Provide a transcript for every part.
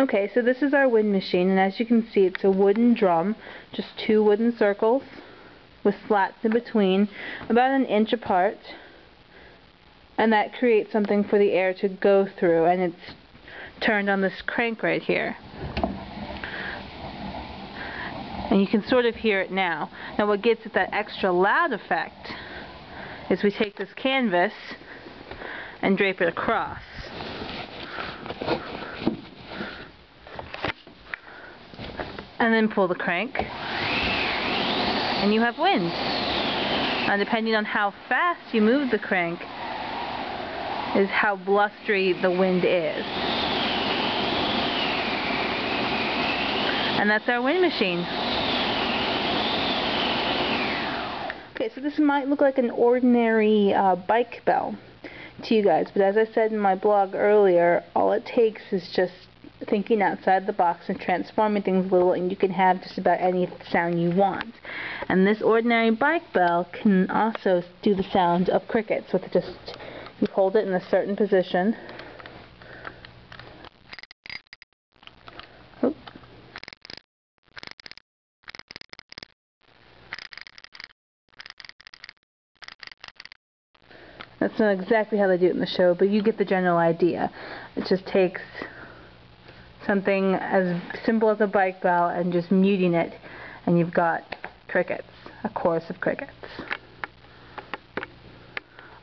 Okay, so this is our wind machine, and as you can see, it's a wooden drum, just two wooden circles with slats in between, about an inch apart, and that creates something for the air to go through, and it's turned on this crank right here. And you can sort of hear it now. Now what gives it that extra loud effect is we take this canvas and drape it across. And then pull the crank, and you have wind. And depending on how fast you move the crank is how blustery the wind is. And that's our wind machine. Okay, so this might look like an ordinary bike bell to you guys, but as I said in my blog earlier, all it takes is just thinking outside the box and transforming things a little, and you can have just about any sound you want. And this ordinary bike bell can also do the sound of crickets with just, you hold it in a certain position. Oop. That's not exactly how they do it in the show, but you get the general idea. It just takes something as simple as a bike bell and just muting it, and you've got crickets, a chorus of crickets.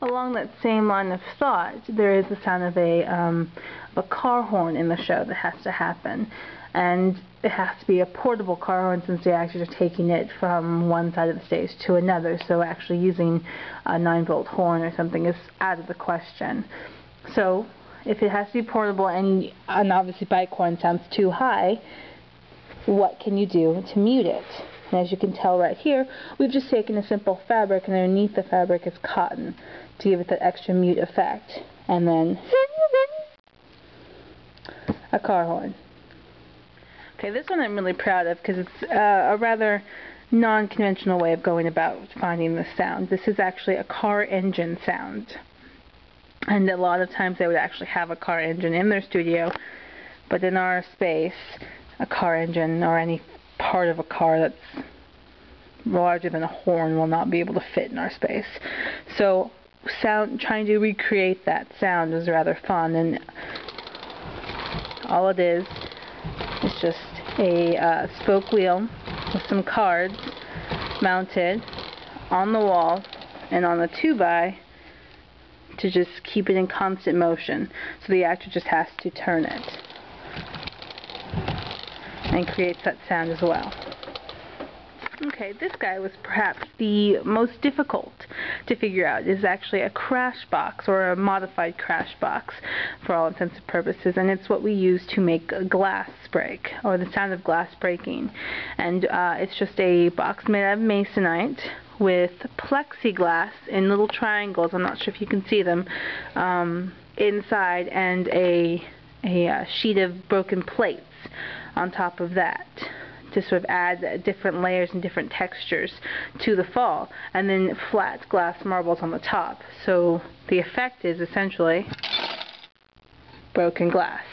Along that same line of thought, there is the sound of a car horn in the show that has to happen, and it has to be a portable car horn since the actors are taking it from one side of the stage to another, so actually using a 9-volt horn or something is out of the question. So if it has to be portable and obviously bike horn sounds too high, what can you do to mute it? And as you can tell right here, we've just taken a simple fabric, and underneath the fabric is cotton to give it that extra mute effect. And then a car horn. Okay, this one I'm really proud of because it's a rather non-conventional way of going about finding the sound. This is actually a car engine sound. And a lot of times they would actually have a car engine in their studio, but in our space, a car engine or any part of a car that's larger than a horn will not be able to fit in our space. So trying to recreate that sound is rather fun, and all it is just a spoke wheel with some cards mounted on the wall and on the 2x to just keep it in constant motion. So the actor just has to turn it and creates that sound as well. Okay, this guy was perhaps the most difficult to figure out. It is actually a crash box, or a modified crash box for all intents and purposes, and it's what we use to make glass break, or the sound of glass breaking. And it's just a box made out of masonite with plexiglass in little triangles, I'm not sure if you can see them, inside, and a sheet of broken plates on top of that to sort of add different layers and different textures to the fall, and then flat glass marbles on the top. So the effect is essentially broken glass.